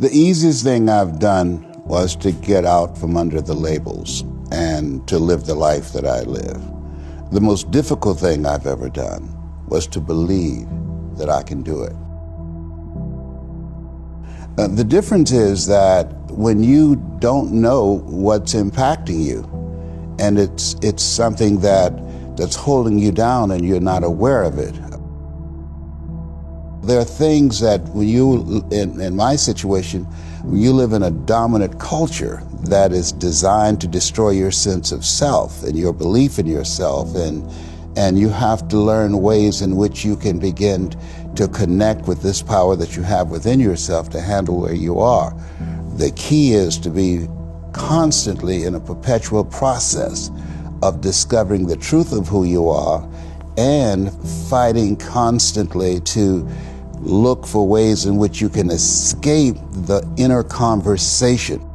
The easiest thing I've done was to get out from under the labels and to live the life that I live. The most difficult thing I've ever done was to believe that I can do it. The difference is that when you don't know what's impacting you, and it's something that's holding you down and you're not aware of it. There are things that when you, in my situation, when you live in a dominant culture that is designed to destroy your sense of self and your belief in yourself, and you have to learn ways in which you can begin to connect with this power that you have within yourself to handle where you are. The key is to be constantly in a perpetual process of discovering the truth of who you are and fighting constantly to look for ways in which you can escape the inner conversation.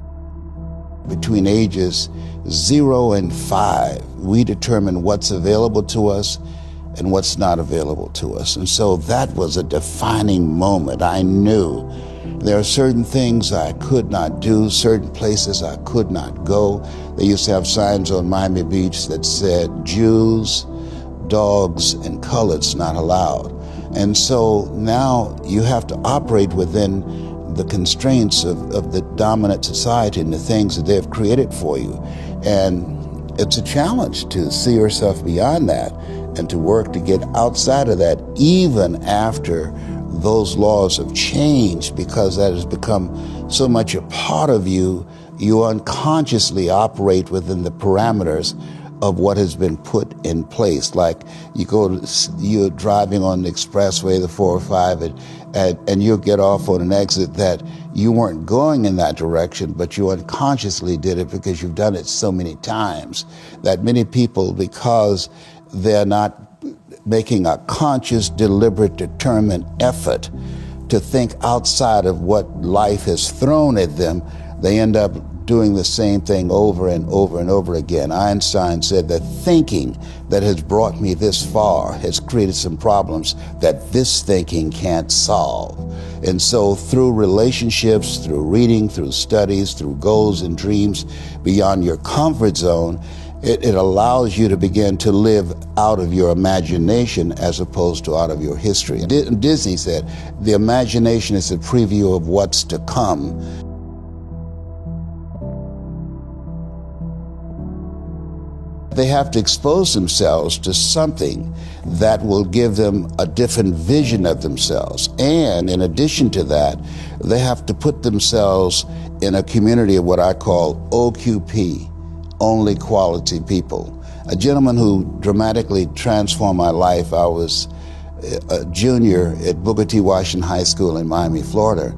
Between ages 0 and 5, we determine what's available to us and what's not available to us. And so that was a defining moment. I knew there are certain things I could not do, certain places I could not go. They used to have signs on Miami Beach that said, Jews, dogs, and coloreds not allowed. And so now you have to operate within the constraints of the dominant society and the things that they've created for you. And it's a challenge to see yourself beyond that and to work to get outside of that, even after those laws have changed, because that has become so much a part of you. You unconsciously operate within the parameters of what has been put in place. Like you're driving on the expressway, the 405, and you'll get off on an exit that you weren't going in that direction, but you unconsciously did it because you've done it so many times that many people, because they're not making a conscious, deliberate, determined effort to think outside of what life has thrown at them, they end up doing the same thing over and over and over again. Einstein said that thinking that has brought me this far has created some problems that this thinking can't solve. And so through relationships, through reading, through studies, through goals and dreams beyond your comfort zone, it allows you to begin to live out of your imagination as opposed to out of your history. Disney said, the imagination is a preview of what's to come. They have to expose themselves to something that will give them a different vision of themselves. And in addition to that, they have to put themselves in a community of what I call OQP, only quality people. A gentleman who dramatically transformed my life, I was a junior at Booker T. Washington High School in Miami, Florida,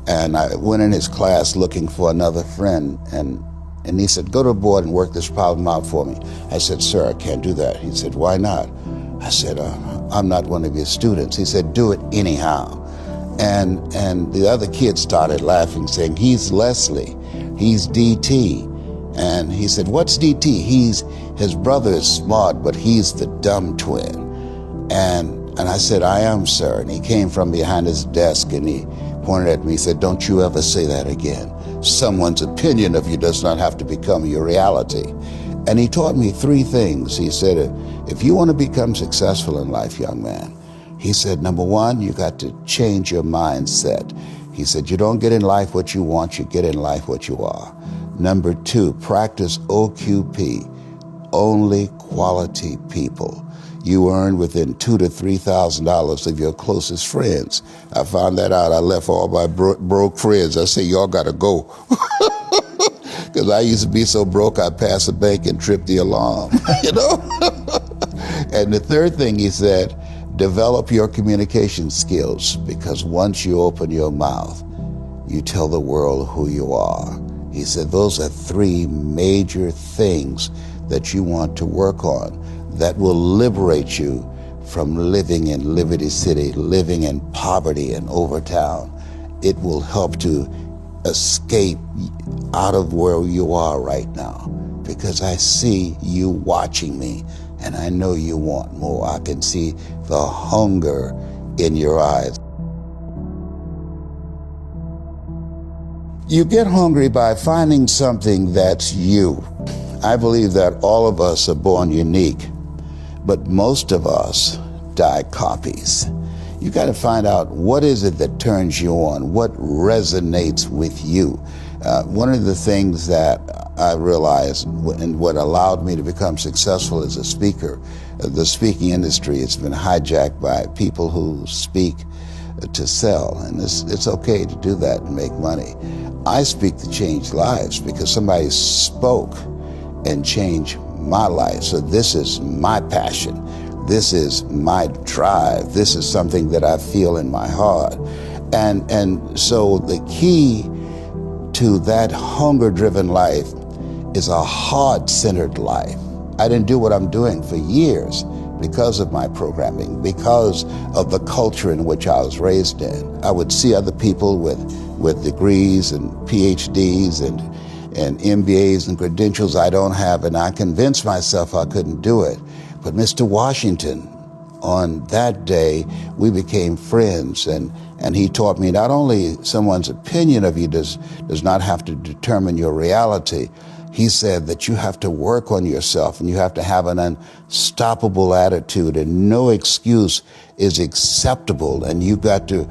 and I went in his class looking for another friend, and he said, go to the board and work this problem out for me. I said, sir, I can't do that. He said, why not? I said, I'm not one of your students. He said, do it anyhow. And the other kids started laughing, saying, he's Leslie, he's DT. And he said, what's DT? His brother is smart, but he's the dumb twin. And I said, I am, sir. And he came from behind his desk and he pointed at me. He said, don't you ever say that again. Someone's opinion of you does not have to become your reality. And he taught me 3 things. He said, if you want to become successful in life, young man, he said, number 1, you got to change your mindset. He said, you don't get in life what you want, you get in life what you are. Number 2, practice OQP, only quality people. You earn within $2,000 to $3,000 of your closest friends. I found that out. I left all my broke friends. I said, y'all got to go. Because I used to be so broke, I'd pass a bank and trip the alarm, you know? And the 3rd thing he said, develop your communication skills, because once you open your mouth, you tell the world who you are. He said, those are 3 major things that you want to work on that will liberate you from living in Liberty City, living in poverty in Overtown. It will help to escape out of where you are right now, because I see you watching me and I know you want more. I can see the hunger in your eyes. You get hungry by finding something that's you. I believe that all of us are born unique, but most of us die copies. You got to find out what is it that turns you on, what resonates with you. One of the things that I realized and what allowed me to become successful as a speaker, the speaking industry has been hijacked by people who speak to sell, and it's okay to do that and make money. I speak to change lives because somebody spoke and changed my life. So this is my passion. This is my drive. This is something that I feel in my heart. And so the key to that hunger-driven life is a heart-centered life. I didn't do what I'm doing for years because of my programming, because of the culture in which I was raised in. I would see other people with degrees and PhDs and MBAs and credentials I don't have, and I convinced myself I couldn't do it. But Mr. Washington, on that day, we became friends, and he taught me not only someone's opinion of you does not have to determine your reality. He said that you have to work on yourself and you have to have an unstoppable attitude, and no excuse is acceptable, and you got to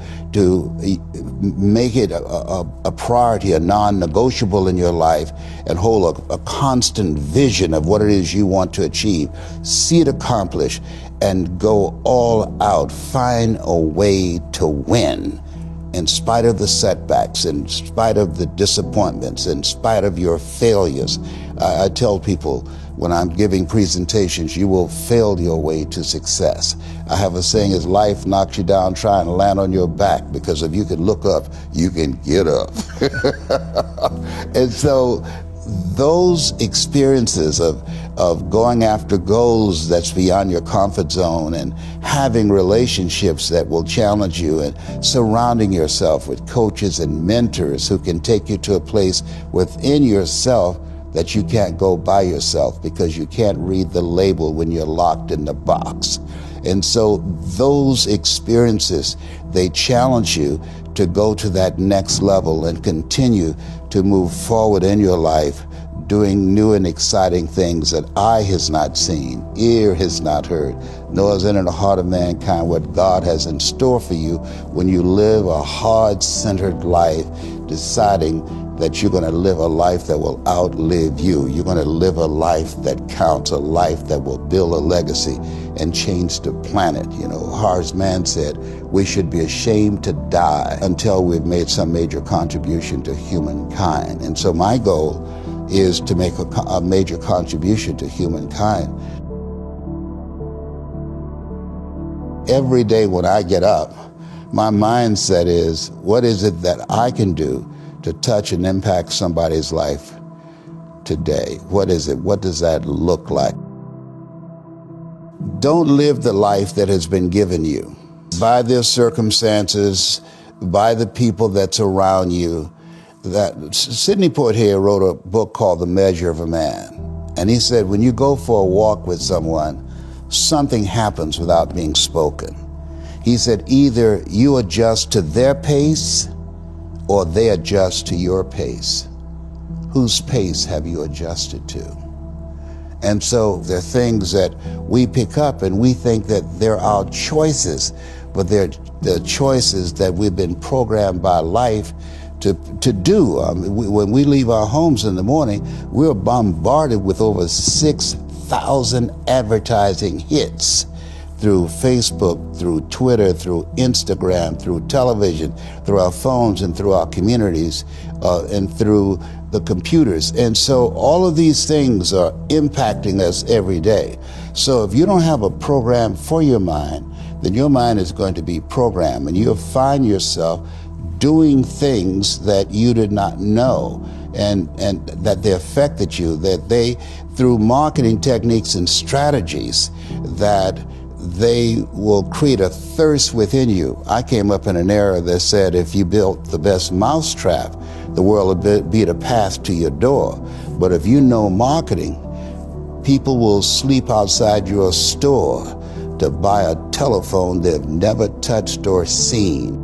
make it a priority, a non-negotiable in your life, and hold a constant vision of what it is you want to achieve. See it accomplished and go all out. Find a way to win. In spite of the setbacks, in spite of the disappointments, in spite of your failures. I tell people when I'm giving presentations, you will fail your way to success. I have a saying, as life knocks you down, try and land on your back, because if you can look up, you can get up. And so those experiences of going after goals that's beyond your comfort zone, and having relationships that will challenge you, and surrounding yourself with coaches and mentors who can take you to a place within yourself that you can't go by yourself, because you can't read the label when you're locked in the box. And so those experiences, they challenge you to go to that next level and continue to move forward in your life, doing new and exciting things that eye has not seen, ear has not heard, nor has entered the heart of mankind what God has in store for you when you live a heart-centered life, deciding that you're going to live a life that will outlive you. You're going to live a life that counts, a life that will build a legacy and change the planet. You know, Horace Mann said, we should be ashamed to die until we've made some major contribution to humankind. And so my goal is to make a major contribution to humankind. Every day when I get up, my mindset is, what is it that I can do to touch and impact somebody's life today? What is it? What does that look like? Don't live the life that has been given you by their circumstances, by the people that's around you. That Sidney Poitier wrote a book called The Measure of a Man. And he said, when you go for a walk with someone, something happens without being spoken. He said, either you adjust to their pace or they adjust to your pace. Whose pace have you adjusted to? And so there are things that we pick up and we think that they're our choices, but they're the choices that we've been programmed by life to do. When we leave our homes in the morning, we're bombarded with over 6,000 advertising hits through Facebook, through Twitter, through Instagram, through television, through our phones and through our communities, and through the computers. And so all of these things are impacting us every day. So if you don't have a program for your mind, then your mind is going to be programmed, and you'll find yourself doing things that you did not know, and that they affected you, that they, through marketing techniques and strategies, that they will create a thirst within you. I came up in an era that said if you built the best mousetrap, the world will be the path to your door. But if you know marketing, people will sleep outside your store to buy a telephone they've never touched or seen.